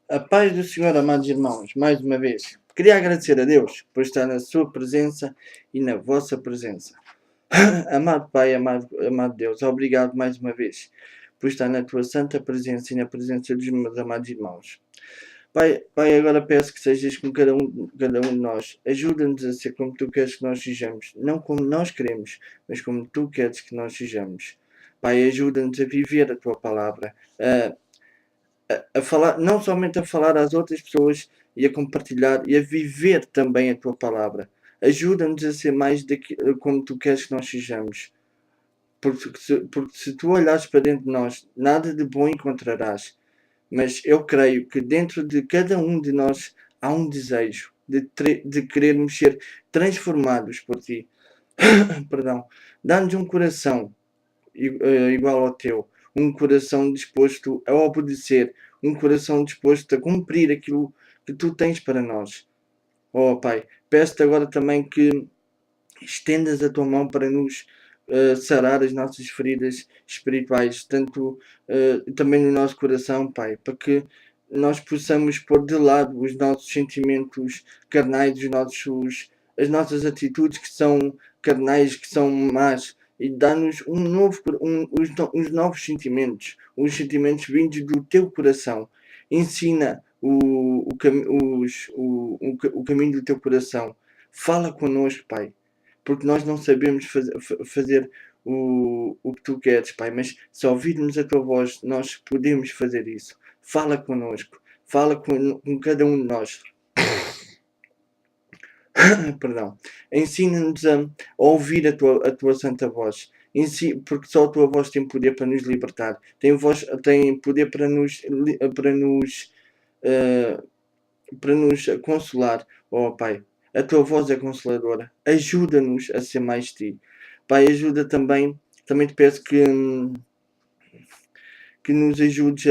A paz do Senhor, amados irmãos, mais uma vez. Queria agradecer a Deus por estar na sua presença e na vossa presença. Amado Pai, amado Deus, obrigado mais uma vez por estar na tua santa presença e na presença dos meus amados irmãos. Pai, agora peço que sejas com cada um de nós. Ajuda-nos a ser como tu queres que nós sejamos. Não como nós queremos, mas como tu queres que nós sejamos. Pai, ajuda-nos a viver a tua palavra, a falar, não somente a falar às outras pessoas e a compartilhar e a viver também a tua palavra. Ajuda-nos a ser mais como tu queres que nós sejamos. Porque se tu olhares para dentro de nós, nada de bom encontrarás. Mas eu creio que dentro de cada um de nós há um desejo de querermos ser transformados por ti. Perdão. Dá-nos um coração igual ao teu, um coração disposto a obedecer, um coração disposto a cumprir aquilo que tu tens para nós. Oh Pai, peço-te agora também que estendas a tua mão para nos sarar as nossas feridas espirituais, tanto também no nosso coração, Pai, para que nós possamos pôr de lado os nossos sentimentos carnais, as nossas atitudes que são carnais, que são más, e dá-nos os novos sentimentos, os sentimentos vindos do teu coração. Ensina o caminho do teu coração. Fala connosco, Pai, porque nós não sabemos fazer o que tu queres, Pai, mas se ouvirmos a tua voz, nós podemos fazer isso. Fala connosco, fala com cada um de nós. Perdão. Ensina-nos a ouvir a tua santa voz. Porque só a tua voz tem poder para nos libertar. Tem poder para nos consolar. Oh Pai, a tua voz é consoladora. Ajuda-nos a ser mais ti. Pai, ajuda também te peço que nos ajudes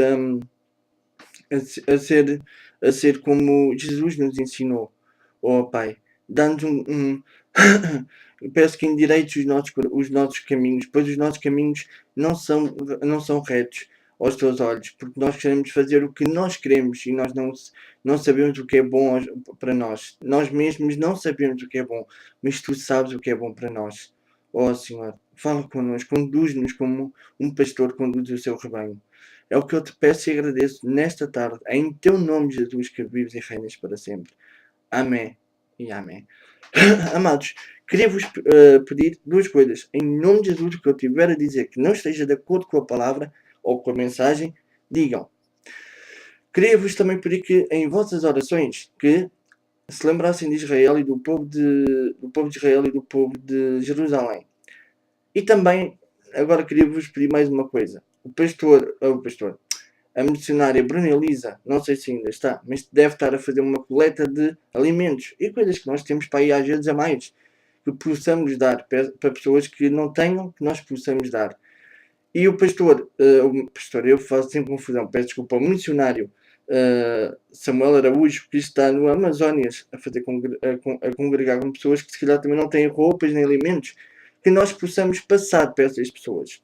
a ser como Jesus nos ensinou. Oh Pai, dá-nos peço que endireites os nossos caminhos, pois os nossos caminhos não são retos aos teus olhos, porque nós queremos fazer o que nós queremos e nós não sabemos o que é bom para nós. Nós mesmos não sabemos o que é bom, mas tu sabes o que é bom para nós. Oh Senhor, fala connosco, conduz-nos como um pastor conduz o seu rebanho. É o que eu te peço e agradeço nesta tarde, em teu nome, Jesus, que vives e reinas para sempre. Amém e amém. Amados, queria-vos pedir duas coisas. Em nome de Jesus, o que eu tiver a dizer que não esteja de acordo com a palavra ou com a mensagem, digam. Queria-vos também pedir que em vossas orações que se lembrassem de Israel e do povo de Israel e do povo de Jerusalém. E também, agora queria-vos pedir mais uma coisa. A missionária Bruna Elisa, não sei se ainda está, mas deve estar a fazer uma coleta de alimentos e coisas que nós temos para ir às vezes a mais, que possamos dar para pessoas que não tenham, que nós possamos dar. E o pastor, eu faço sempre confusão, peço desculpa, o missionário Samuel Araújo, que está no Amazónias a congregar com pessoas que se calhar também não têm roupas nem alimentos, que nós possamos passar para essas pessoas.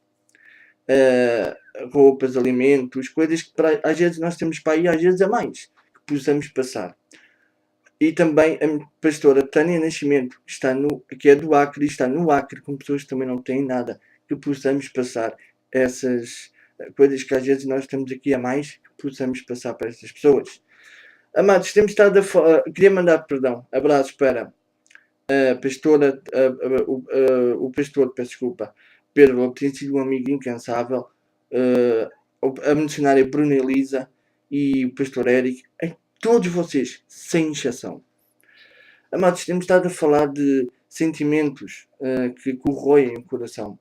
Roupas, alimentos, coisas que às vezes nós temos para ir, às vezes a mais, que possamos passar. E também a pastora Tânia Nascimento, que é do Acre, está no Acre, com pessoas que também não têm nada, que possamos passar essas coisas que às vezes nós estamos aqui a mais, que possamos passar para essas pessoas. Amados, temos estado queria mandar, abraços para a pastora, o pastor, peço desculpa, Pedro, tem sido um amigo incansável, a missionária Bruna Elisa e o pastor Eric, todos vocês, sem exceção. Amados, temos estado a falar de sentimentos que corroem o coração.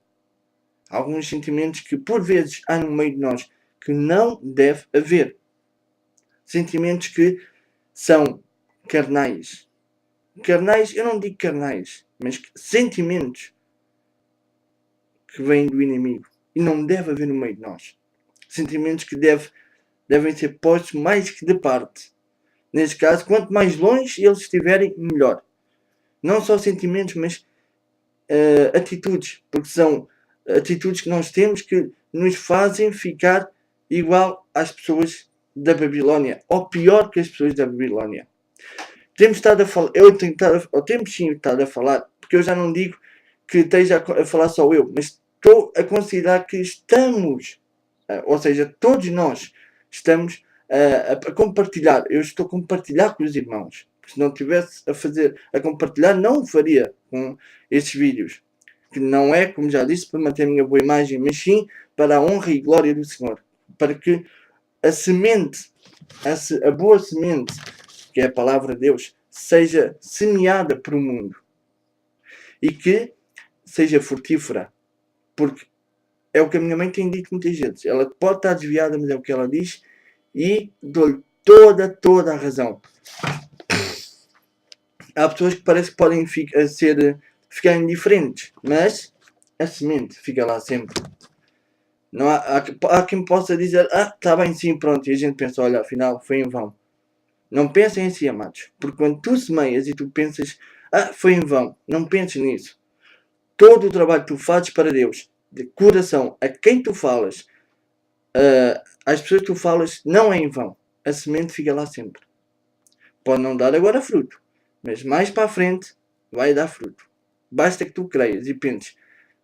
Alguns sentimentos que por vezes há no meio de nós que não deve haver. Sentimentos que são carnais. Carnais, eu não digo carnais, mas sentimentos que vêm do inimigo. E não deve haver no meio de nós. Sentimentos que devem ser postos mais que de parte. Neste caso, quanto mais longe eles estiverem, melhor. Não só sentimentos, mas atitudes. Porque são atitudes que nós temos que nos fazem ficar igual às pessoas da Babilónia, ou pior que as pessoas da Babilónia. Temos estado a falar, eu tenho estado, ou temos sim estado a falar, porque eu já não digo que esteja a falar só eu, mas estou a considerar que estamos, ou seja, todos nós estamos a compartilhar. Eu estou a compartilhar com os irmãos. Se não tivesse a compartilhar, não o faria com estes vídeos. Que não é, como já disse, para manter a minha boa imagem, mas sim para a honra e glória do Senhor. Para que a semente, a boa semente, que é a palavra de Deus, seja semeada para o mundo. E que seja frutífera. Porque é o que a minha mãe tem dito muitas vezes. Ela pode estar desviada, mas é o que ela diz. E dou-lhe toda a razão. Há pessoas que parece que podem ficar indiferentes, mas a semente fica lá sempre. Não há quem possa dizer, está bem sim, pronto, e a gente pensa, olha, afinal foi em vão. Não pensem assim, amados, porque quando tu semeias e tu pensas, foi em vão, não penses nisso. Todo o trabalho que tu fazes para Deus, de coração, a quem tu falas, às pessoas que tu falas, não é em vão. A semente fica lá sempre. Pode não dar agora fruto, mas mais para a frente vai dar fruto. Basta que tu creias e penses,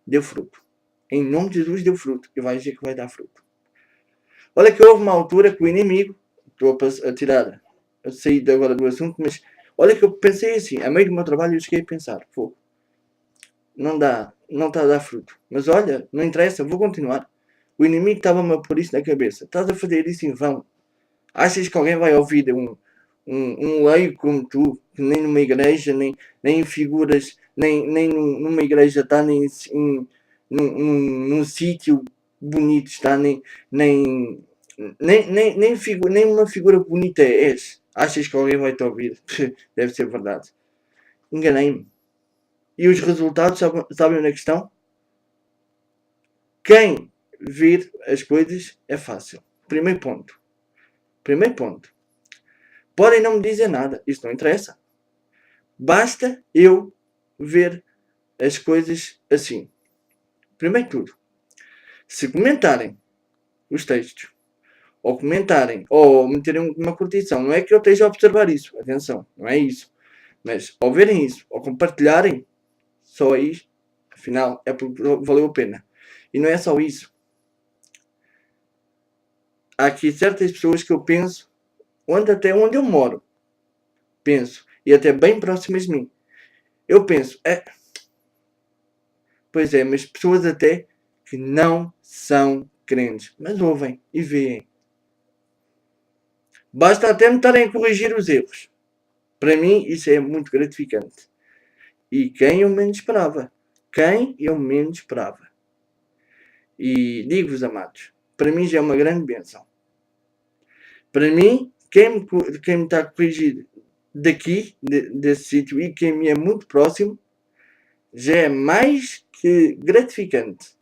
deu fruto. Em nome de Jesus deu fruto e vais ver que vai dar fruto. Olha que houve uma altura que o inimigo, estou a sair agora do assunto, mas olha que eu pensei assim, a meio do meu trabalho eu cheguei a pensar, pô, não está a dar fruto. Mas olha, não interessa, vou continuar. O inimigo estava-me a pôr isso na cabeça. Estás a fazer isso em vão. Achas que alguém vai ouvir um leigo como tu, que nem numa igreja, nem em figuras, nem numa igreja está, nem num sítio bonito está, nem uma figura bonita és. Achas que alguém vai te ouvir? Deve ser verdade. Enganei-me. E os resultados, sabem onde é que estão? Quem vir as coisas é fácil. Primeiro ponto. Podem não me dizer nada. Isso não interessa. Basta eu ver as coisas assim. Primeiro de tudo. Se comentarem os textos, ou comentarem, ou meterem uma curtição, não é que eu esteja a observar isso. Atenção, não é isso. Mas ao verem isso, ou compartilharem, só aí, afinal, é porque valeu a pena. E não é só isso. Há aqui certas pessoas que eu penso, até onde eu moro, penso, e até bem próximas de mim. Eu penso, pois é, mas pessoas até que não são crentes, mas ouvem e veem. Basta até me estarem a corrigir os erros. Para mim, isso é muito gratificante. E quem eu menos esperava. E digo-vos, amados, para mim já é uma grande bênção. Para mim, quem me está a corrigir daqui, desse sítio, e quem me é muito próximo, já é mais que gratificante.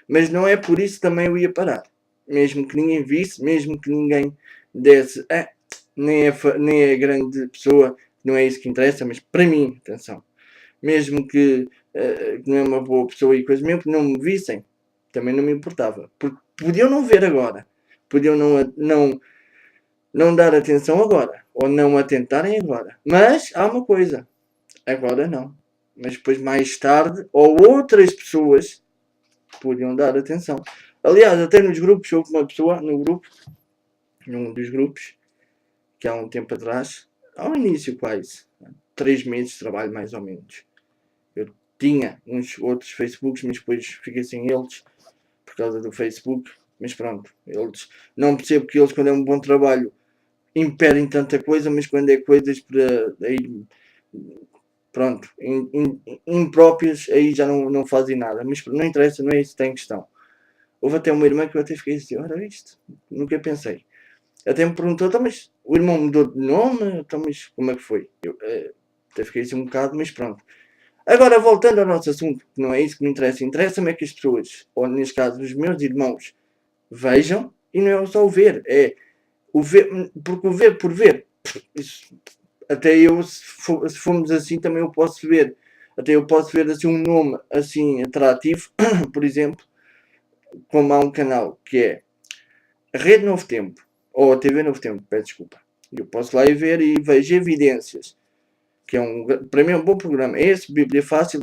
Mas não é por isso que também eu ia parar. Mesmo que ninguém visse, mesmo que ninguém desse, nem é grande pessoa, não é isso que interessa, mas para mim, atenção, mesmo que não é uma boa pessoa e coisa, mesmo que não me vissem, também não me importava. Porque podiam não ver agora, podiam não dar atenção agora, ou não atentarem agora. Mas há uma coisa, agora não. Mas depois mais tarde, ou outras pessoas podiam dar atenção. Aliás, até nos grupos, houve uma pessoa num dos grupos, que há um tempo atrás, ao início quase, 3 meses de trabalho mais ou menos. Eu tinha uns outros Facebooks, mas depois fiquei sem eles, por causa do Facebook. Mas pronto, eles, não percebo que eles, quando é um bom trabalho, impedem tanta coisa, mas quando é coisas para aí, pronto, impróprias, aí já não fazem nada. Mas não interessa, não é isso que tem questão. Houve até uma irmã que eu até fiquei assim, ora isto, nunca pensei. Até me perguntou, então, mas o irmão mudou de nome? Então, mas como é que foi? Eu até fiquei assim um bocado, mas pronto. Agora, voltando ao nosso assunto, que não é isso que me interessa. Interessa-me é que as pessoas, ou neste caso os meus irmãos, vejam, e não é só o ver, é o ver, porque o ver por ver, isso, até eu, se formos assim, também eu posso ver. Até eu posso ver assim um nome assim atrativo, por exemplo, como há um canal que é a Rede Novo Tempo, ou a TV Novo Tempo, peço desculpa. Eu posso lá ir ver e vejo Evidências, que para mim é um bom programa. Esse, Bíblia Fácil,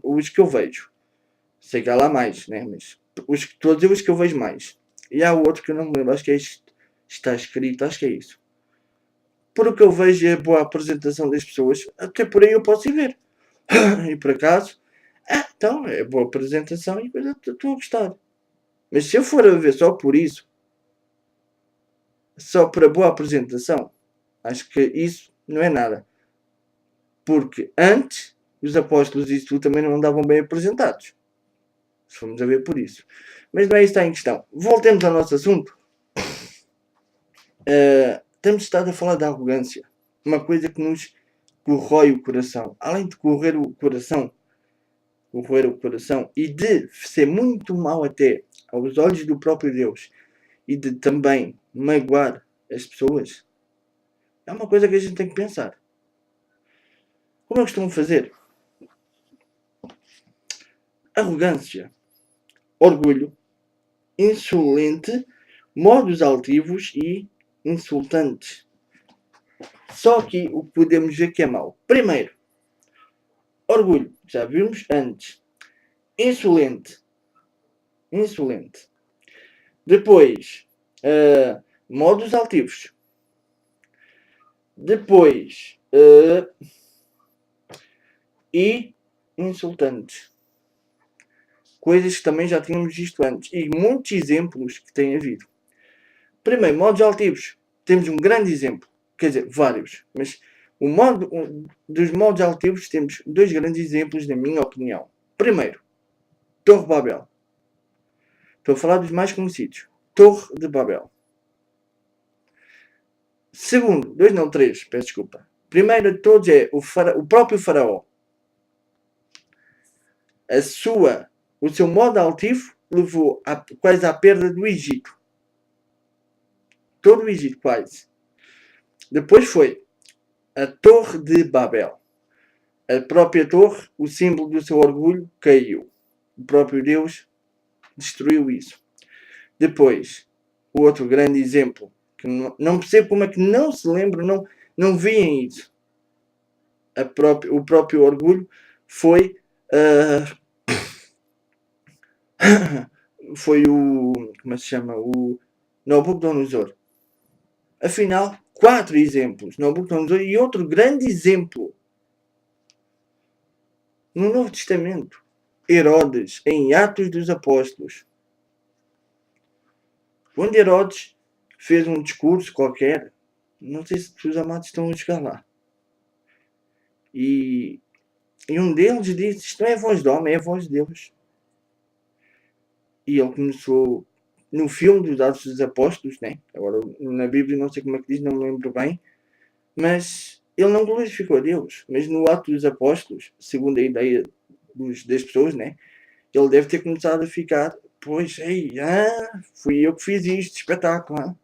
os que eu vejo. Sei que há lá mais, né? Mas estou a dizer os que eu vejo mais. E há outro que eu não me lembro, acho que é isto. Está escrito, acho que é isso. Por o que eu vejo é a boa apresentação das pessoas, até por aí eu posso ir ver. E por acaso, então é boa apresentação e eu estou a gostar. Mas se eu for a ver só por isso, só para boa apresentação, acho que isso não é nada. Porque antes, os apóstolos e isso tudo também não andavam bem apresentados. Se formos a ver por isso. Mas não é isso que está em questão. Voltemos ao nosso assunto. Temos estado a falar da arrogância. Uma coisa que nos corrói o coração. Além de corroer o coração e de ser muito mau até aos olhos do próprio Deus e de também magoar as pessoas, é uma coisa que a gente tem que pensar. Como eu costumo fazer? Arrogância, orgulho, insolente, modos altivos e insultantes. Só que o que podemos ver que é mau. Primeiro, orgulho, já vimos antes. Insolente. Depois, modos altivos. Depois, e insultantes. Coisas que também já tínhamos visto antes. E muitos exemplos que têm havido. Primeiro, modos altivos. Temos um grande exemplo. Quer dizer, vários. Mas dos modos altivos temos dois grandes exemplos, na minha opinião. Primeiro, Torre de Babel. Estou a falar dos mais conhecidos. Torre de Babel. Segundo, três, peço desculpa. Primeiro de todos é o próprio faraó. O seu modo altivo levou quase à perda do Egito. Todo o Egito, quase. Depois foi a Torre de Babel. A própria torre, o símbolo do seu orgulho, caiu. O próprio Deus destruiu isso. Depois, o outro grande exemplo, que não percebo como é que não se lembram, não veem isso. O próprio orgulho foi foi o, como se chama, o Nabucodonosor. Afinal, 4 exemplos, Nabucodonosor, e outro grande exemplo no Novo Testamento, Herodes, em Atos dos Apóstolos. Quando Herodes fez um discurso qualquer, não sei se os amados estão a chegar lá, e um deles disse: isto não é a voz de homem, é a voz de Deus. E ele começou no filme dos Atos dos Apóstolos, né? Agora na Bíblia não sei como é que diz, não me lembro bem, mas ele não glorificou a Deus. Mas no Atos dos Apóstolos, segundo a ideia das pessoas, né? Ele deve ter começado a ficar: pois, fui eu que fiz isto, espetáculo. Hein?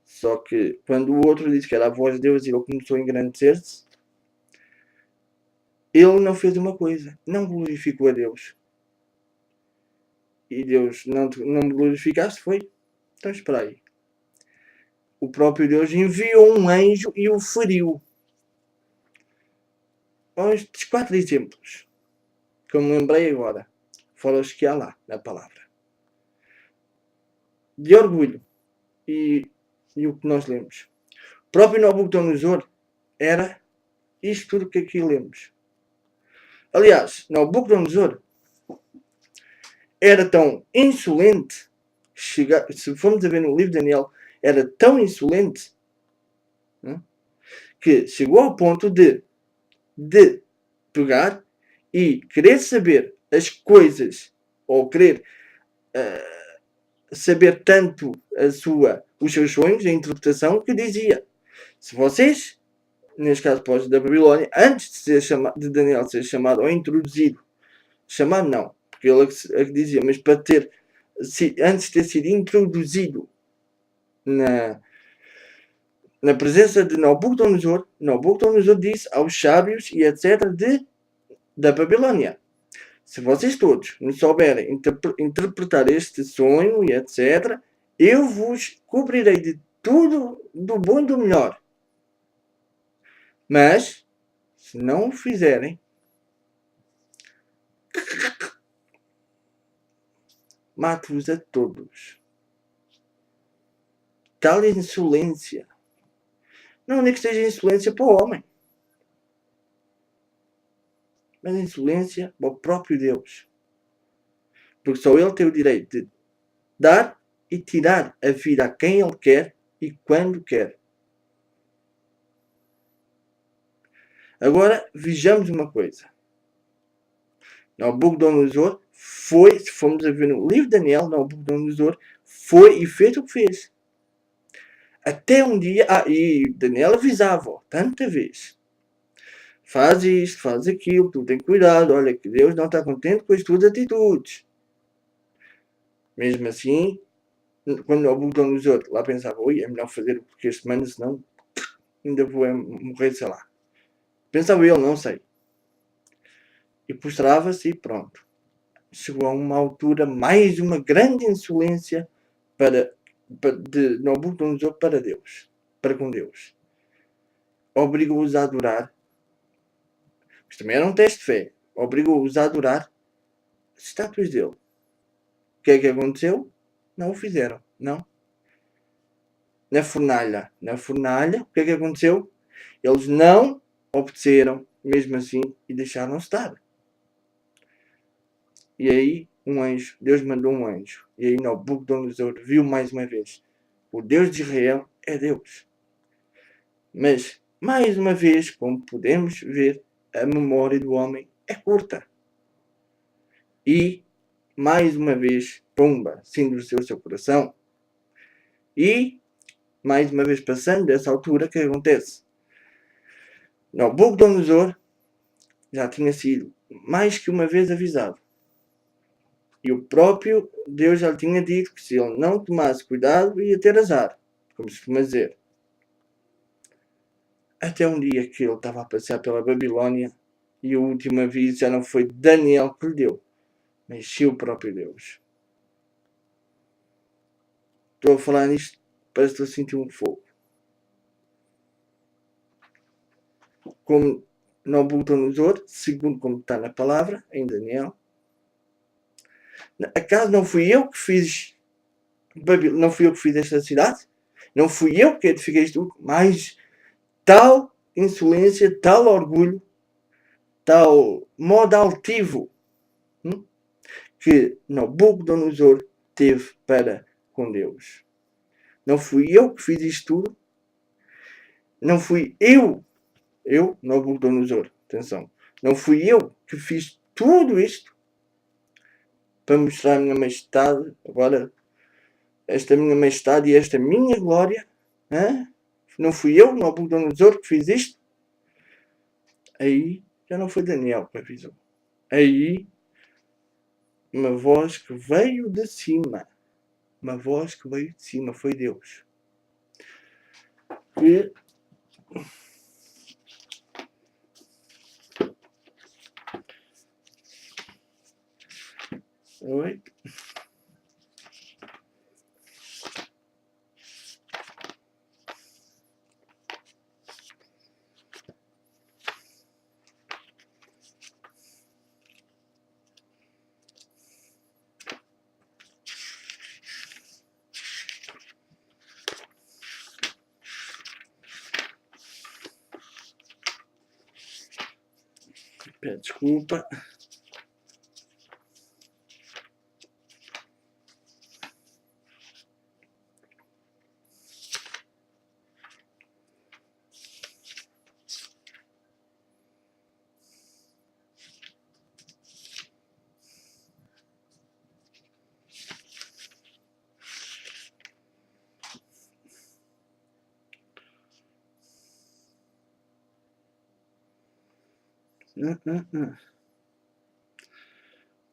Só que quando o outro disse que era a voz de Deus e ele começou a engrandecer-se, ele não fez uma coisa, não glorificou a Deus. E Deus não me glorificaste, foi? Então espera aí. O próprio Deus enviou um anjo e o feriu. Estes 4 exemplos que eu me lembrei agora, fora os que há lá na palavra, de orgulho e o que nós lemos. O próprio Nabucodonosor era isto tudo que aqui lemos. Aliás, Nabucodonosor era tão insolente, se formos a ver no livro de Daniel, era tão insolente, que chegou ao ponto de pegar e querer saber as coisas, ou querer saber tanto os seus sonhos, a interpretação, que dizia: se vocês, neste caso pós da Babilónia, antes de Daniel ser chamado ou introduzido, chamado não, porque ele é que dizia, mas para ter, antes de ter sido introduzido na presença de Nabucodonosor disse aos sábios e etc. da Babilónia: se vocês todos me souberem interpretar este sonho e etc., Eu vos cobrirei de tudo do bom e do melhor. Mas, se não o fizerem, mato-vos a todos. Tal insolência. Não é que seja insolência para o homem, mas insolência para o próprio Deus. Porque só Ele tem o direito de dar e tirar a vida a quem Ele quer e quando quer. Agora, vejamos uma coisa. Nabucodonosor foi, se formos a ver no livro de Daniel, Nabucodonosor foi e fez o que fez. Até um dia, e Daniel avisava, tanta vez. Faz isto, faz aquilo, tu tem cuidado, olha que Deus não está contente com as tuas atitudes. Mesmo assim, quando Nabucodonosor lá pensava, ui, é melhor fazer o que este manda, senão ainda vou morrer, sei lá. Pensava ele, não sei. E prostrava-se e pronto. Chegou a uma altura, mais uma grande insolência de Nabucodonosor para Deus, para com Deus. Obrigou-os a adorar. Isto também era um teste de fé. Obrigou-os a adorar as estátuas dele. O que é que aconteceu? Não o fizeram, não. Na fornalha, o que é que aconteceu? Eles não obedeceram, mesmo assim, e deixaram estar. E aí, Deus mandou um anjo. E aí, Nabucodonosor viu mais uma vez. O Deus de Israel é Deus. Mas, mais uma vez, como podemos ver, a memória do homem é curta. E, mais uma vez, pumba, se endureceu o seu coração. E, mais uma vez, passando dessa altura, o que acontece? Nabucodonosor já tinha sido mais que uma vez avisado. E o próprio Deus já lhe tinha dito que se ele não tomasse cuidado, ia ter azar, como se costuma dizer. Até um dia que ele estava a passear pela Babilónia e o último aviso já não foi Daniel que lhe deu, mas sim o próprio Deus. Estou a falar nisto, parece que estou a sentir um fogo. Como Nabucodonosor, segundo como está na palavra, em Daniel, acaso não fui eu que fiz não fui eu que fiz esta cidade? Não fui eu que edifiquei isto? Mas tal insolência, tal orgulho, tal modo altivo que Nabucodonosor teve para com Deus. Não fui eu que fiz isto tudo. Não fui eu, Nabucodonosor, atenção, não fui eu que fiz tudo isto para mostrar a minha majestade, agora esta minha majestade e esta minha glória. Não fui eu, Nabucodonosor, que fiz isto. Aí já não foi Daniel que avisou. Aí uma voz que veio de cima. Uma voz que veio de cima. Foi Deus. Que oi? Peço desculpa.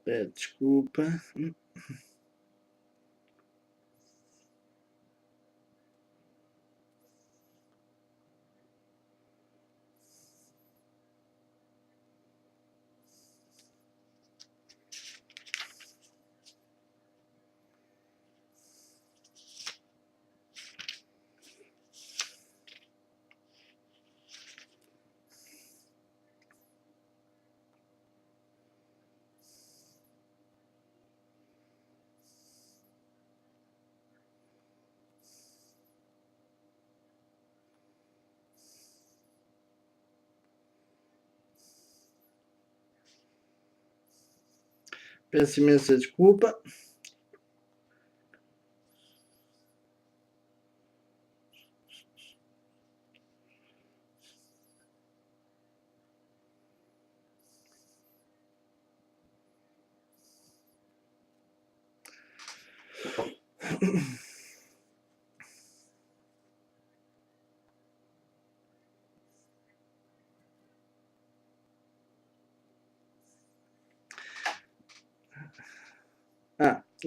Peço desculpa. Peço imensa desculpa.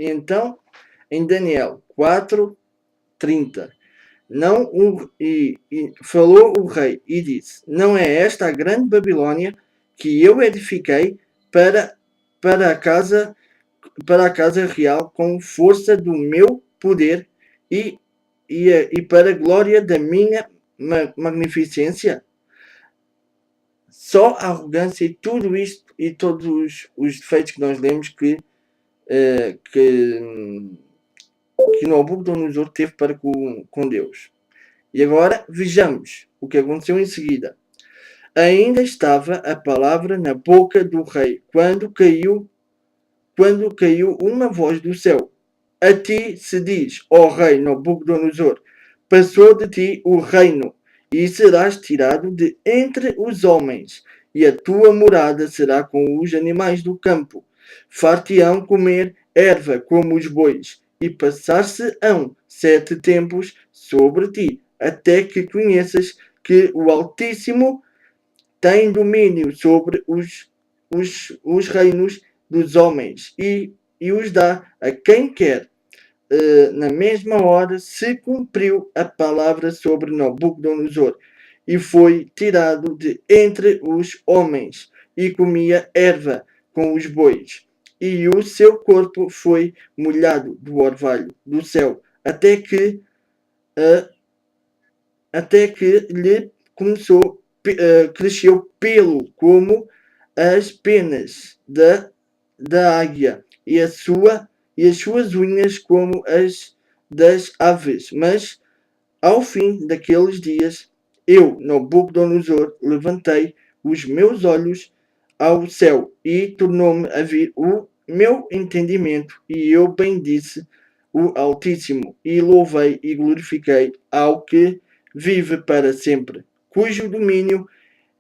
Então, em Daniel 4:30, falou o rei e disse: Não é esta a grande Babilônia que eu edifiquei para, para, a, casa, para a casa real com força do meu poder e para a glória da minha magnificência? Só a arrogância e tudo isto e todos os defeitos que nós lemos que Nabucodonosor teve para com Deus. E agora vejamos o que aconteceu em seguida. Ainda estava a palavra na boca do rei quando caiu uma voz do céu. A ti se diz, ó rei Nabucodonosor, passou de ti o reino e serás tirado de entre os homens, e a tua morada será com os animais do campo. Far-te-ão comer erva como os bois, e passar-se-ão 7 tempos sobre ti, até que conheças que o Altíssimo tem domínio sobre os reinos dos homens e os dá a quem quer. Na mesma hora se cumpriu a palavra sobre Nabucodonosor e foi tirado de entre os homens e comia erva com os bois. E o seu corpo foi molhado do orvalho do céu até que lhe cresceu pelo como as penas da águia e as suas unhas como as das aves. Mas ao fim daqueles dias, eu, Nabucodonosor, levantei os meus olhos ao céu e tornou-me a vir o meu entendimento, e eu bendisse o Altíssimo e louvei e glorifiquei ao que vive para sempre, cujo domínio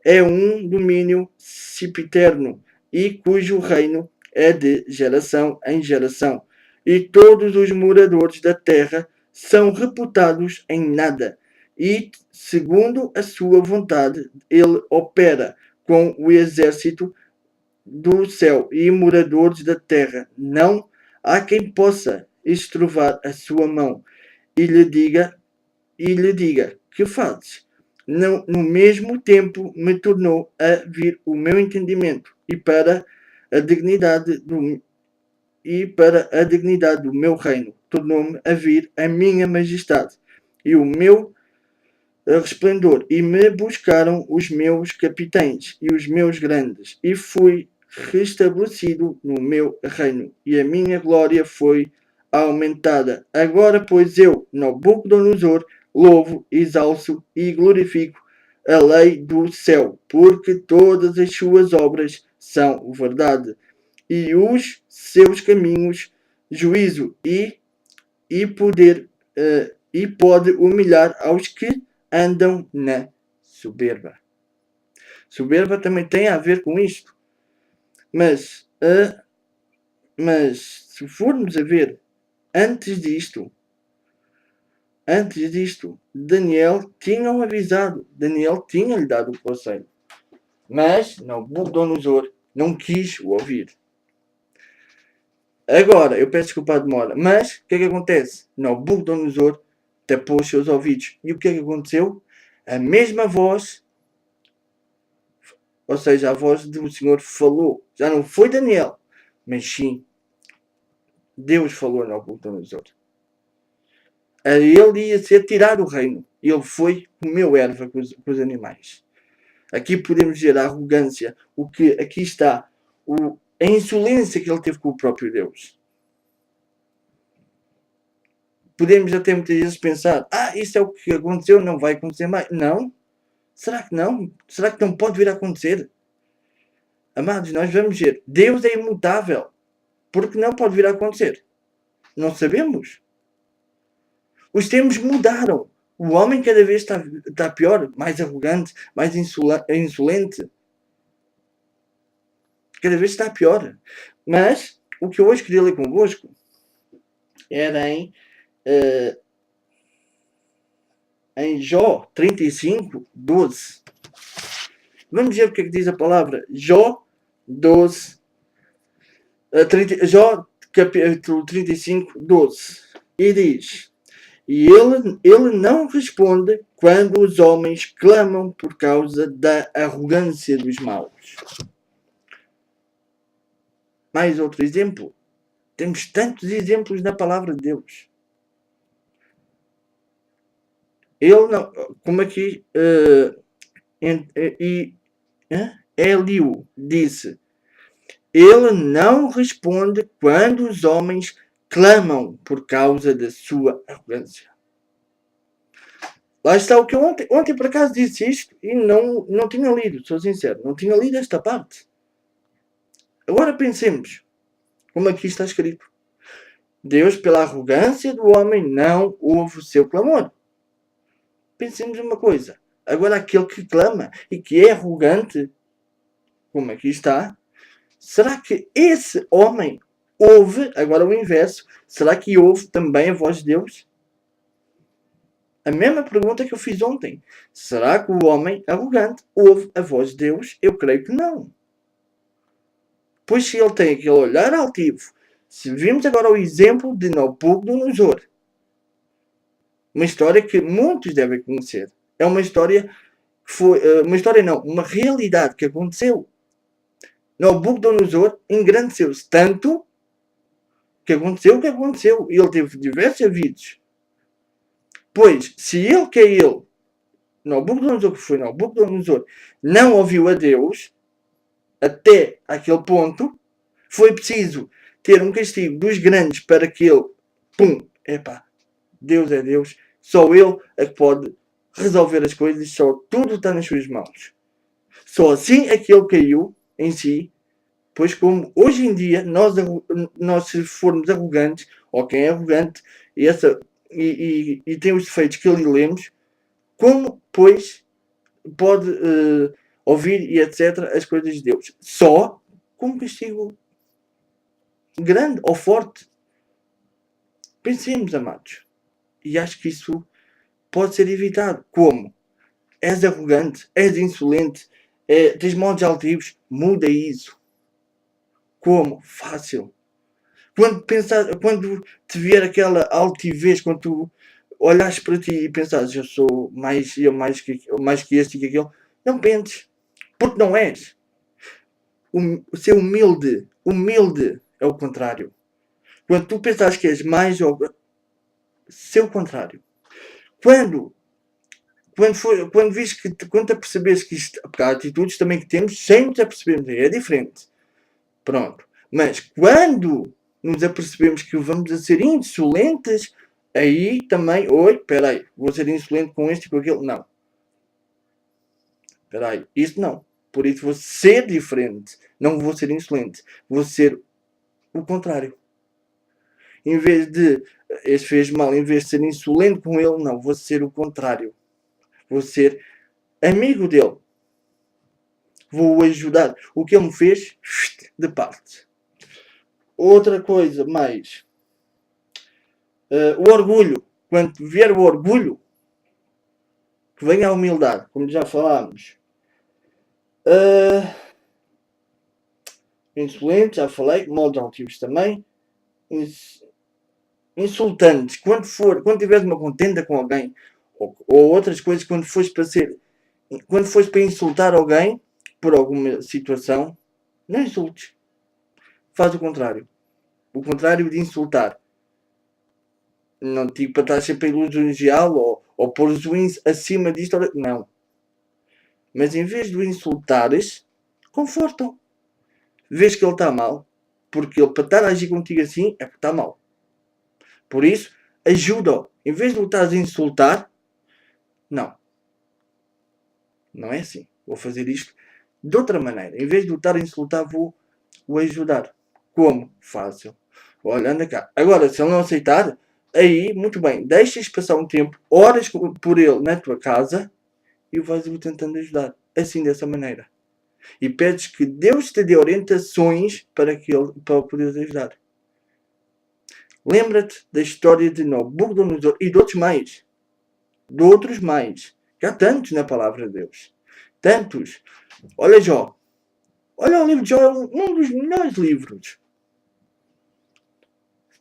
é um domínio sempiterno e cujo reino é de geração em geração. E todos os moradores da terra são reputados em nada. E, segundo a sua vontade, ele opera com o exército do céu e moradores da terra. Não há quem possa estrovar a sua mão e lhe diga que fazes? No mesmo tempo me tornou a vir o meu entendimento a dignidade do, para a dignidade do meu reino. Tornou-me a vir a minha majestade e o meu resplendor, e me buscaram os meus capitães e os meus grandes, e fui restabelecido no meu reino, e a minha glória foi aumentada. Agora, pois, eu, Nabucodonosor, louvo, exalço e glorifico a lei do céu, porque todas as suas obras são verdade, e os seus caminhos juízo e poder e pode humilhar aos que andam na soberba. Soberba também tem a ver com isto. Mas se formos a ver antes disto, Daniel tinha avisado, Daniel tinha-lhe dado o conselho. Mas Nabucodonosor não quis o ouvir. Agora, eu peço desculpa a demora, mas o que é que acontece? Nabucodonosor tapou os seus ouvidos. E o que é que aconteceu? A mesma voz, ou seja, a voz do Senhor falou. Já não foi Daniel, mas sim Deus falou a Nabucodonosor. Ele ia ser tirado do reino. Ele foi, comeu erva com os animais. Aqui podemos ver a arrogância, o que aqui está, a insolência que ele teve com o próprio Deus. Podemos até muitas vezes pensar, isso é o que aconteceu, não vai acontecer mais. Não? Será que não? Será que não pode vir a acontecer? Amados, nós vamos ver, Deus é imutável. Porque não pode vir a acontecer. Não sabemos. Os tempos mudaram. O homem cada vez está pior, mais arrogante, mais insolente. Cada vez está pior. Mas o que eu hoje queria ler convosco era em Jó 35, 12. Vamos ver o que é que diz a palavra. Jó 12. Jó capítulo 35, 12. E diz: E ele não responde quando os homens clamam por causa da arrogância dos maus. Mais outro exemplo. Temos tantos exemplos na palavra de Deus. Ele não, como aqui Eliú disse, ele não responde quando os homens clamam por causa da sua arrogância. Lá está o que eu ontem por acaso disse isto e não tinha lido, sou sincero, não tinha lido esta parte. Agora pensemos, como aqui está escrito. Deus, pela arrogância do homem, não ouve o seu clamor. Pensemos uma coisa. Agora aquele que clama e que é arrogante, como aqui está, será que esse homem ouve, agora o inverso, será que ouve também a voz de Deus? A mesma pergunta que eu fiz ontem. Será que o homem arrogante ouve a voz de Deus? Eu creio que não. Pois se ele tem aquele olhar altivo, se vimos agora o exemplo de Nabucodonosor, uma história que muitos devem conhecer. É uma história que foi, uma realidade que aconteceu. Nabucodonosor engrandeceu-se tanto que aconteceu o que aconteceu. Ele teve diversos avisos. Pois, se ele que é ele, Nabucodonosor que foi Nabucodonosor, não ouviu a Deus, até aquele ponto, foi preciso ter um castigo dos grandes para que ele, Deus é Deus, só ele é que pode resolver as coisas, só tudo está nas suas mãos. Só assim é que ele caiu em si, pois como hoje em dia nós se formos arrogantes, ou quem é arrogante e tem os defeitos que ali lemos, como pois pode ouvir e etc. as coisas de Deus? Só com um castigo grande ou forte. Pensemos, amados. E acho que isso pode ser evitado. Como? És arrogante, és insolente, tens modos altivos, muda isso. Como? Fácil. Quando te vier aquela altivez, quando tu olhas para ti e pensares, eu sou mais que este e que aquele, não penses, porque não és. Ser humilde é o contrário. Quando tu pensas que és mais, ser o contrário. Quando te apercebes que isto, porque há atitudes também que temos sem nos apercebermos, é diferente. Pronto. Mas quando nos apercebemos que vamos a ser insolentes, aí também, peraí, vou ser insolente com este e com aquele. Não. Peraí, isso não. Por isso vou ser diferente. Não vou ser insolente. Vou ser o contrário. Em vez de, este fez mal, em vez de ser insolente com ele, não, vou ser o contrário. Vou ser amigo dele. Vou ajudar. O que ele me fez, de parte. Outra coisa mais. O orgulho. Quando vier o orgulho, que venha a humildade, como já falámos. Insolente, já falei. Modos altivos também. Insultantes. Quando tiveres uma contenda com alguém, ou outras coisas, quando fores para insultar alguém por alguma situação, não insultes. Faz o contrário. O contrário de insultar. Não digo para estar sempre a elogiá-lo ou pôr o acima disto. Não. Mas em vez de o insultares, confortam. Vês que ele está mal. Porque ele, para estar a agir contigo assim, é porque está mal. Por isso, ajuda-o. Em vez de o estás a insultar, não. Não é assim. Vou fazer isto de outra maneira. Em vez de o estar a insultar, vou o ajudar. Como? Fácil. Olha, anda cá. Agora, se ele não aceitar, aí, muito bem, deixas passar um tempo, oras por ele na tua casa e vais tentando ajudar. Assim, dessa maneira. E pedes que Deus te dê orientações para poderes ajudar. Lembra-te da história de Nabucodonosor e de outros mais. De outros mais. Que há tantos na palavra de Deus. Tantos. Olha Jó. Olha o livro de Jó, é um dos melhores livros.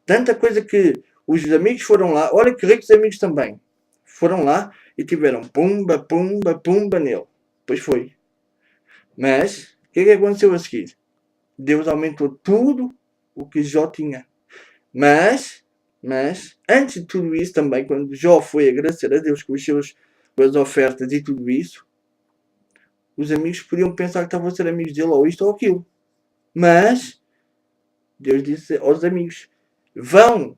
Tanta coisa que os amigos foram lá. Olha que ricos amigos também. Foram lá e tiveram pumba, pumba, pumba nele. Pois foi. Mas, o que é que aconteceu a seguir? Deus aumentou tudo o que Jó tinha. Mas, antes de tudo isso também, quando Jó foi agradecer a Deus com as ofertas e tudo isso, os amigos podiam pensar que estavam a ser amigos dele, ou isto ou aquilo. Mas, Deus disse aos amigos, vão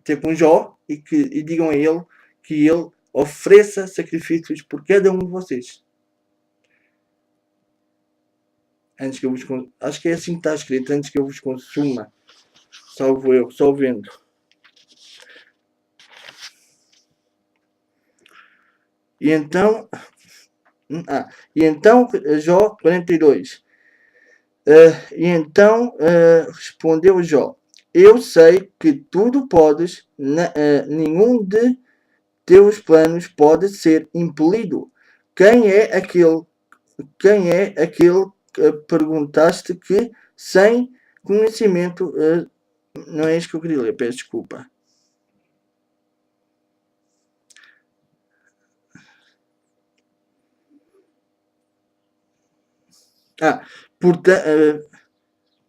ter com Jó e digam a ele que ele ofereça sacrifícios por cada um de vocês. Antes que eu vos... Acho que é assim que está escrito, antes que eu vos consuma. Salvo eu, só vendo. E então, Jó 42. E então respondeu Jó: eu sei que tudo podes, nenhum de teus planos pode ser impelido. Quem é aquele que perguntaste que sem conhecimento não é isso que eu queria ler, peço desculpa.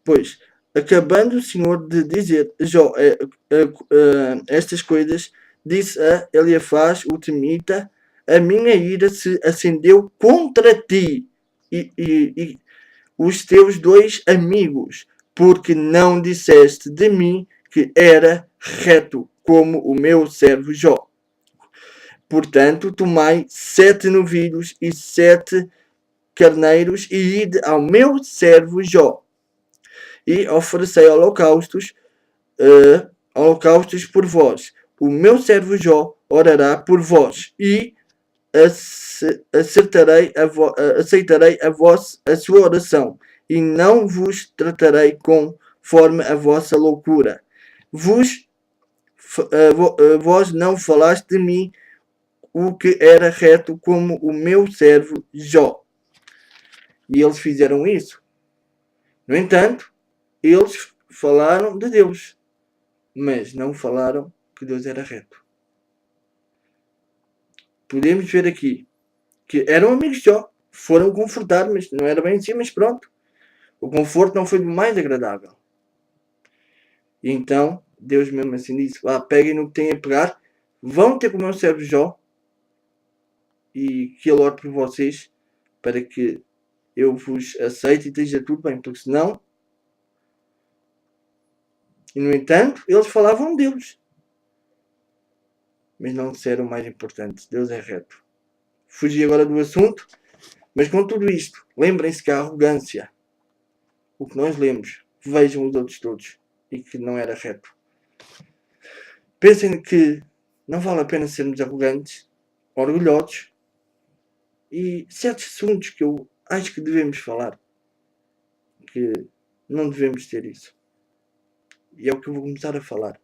Pois, acabando o Senhor de dizer Jó estas coisas, disse a Eliafaz, o temita, a minha ira se acendeu contra ti e os teus dois amigos, porque não disseste de mim que era reto, como o meu servo Jó. Portanto, tomai 7 novilhos e 7 carneiros e ide ao meu servo Jó e oferecei holocaustos por vós. O meu servo Jó orará por vós e aceitarei a sua oração e não vos tratarei conforme a vossa loucura. Vós não falaste de mim o que era reto como o meu servo Jó. E eles fizeram isso. No entanto, eles falaram de Deus, mas não falaram que Deus era reto. Podemos ver aqui que eram amigos de Jó, foram confortados, mas não era bem assim, mas pronto. O conforto não foi do mais agradável. E então, Deus mesmo assim disse, peguem no que têm a pegar, vão ter com o meu servo Jó e que ele ore por vocês para que eu vos aceite e esteja tudo bem, porque senão... E no entanto, eles falavam de Deus, mas não disseram o mais importante, Deus é reto. Fugi agora do assunto, mas com tudo isto, lembrem-se que a arrogância, o que nós lemos, vejam os outros todos, e que não era reto. Pensem que não vale a pena sermos arrogantes, orgulhosos, e certos assuntos que eu acho que devemos falar, que não devemos ter isso. E é o que eu vou começar a falar.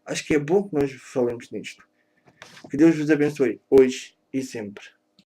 Acho que é bom que nós falemos nisto. Que Deus vos abençoe, hoje e sempre.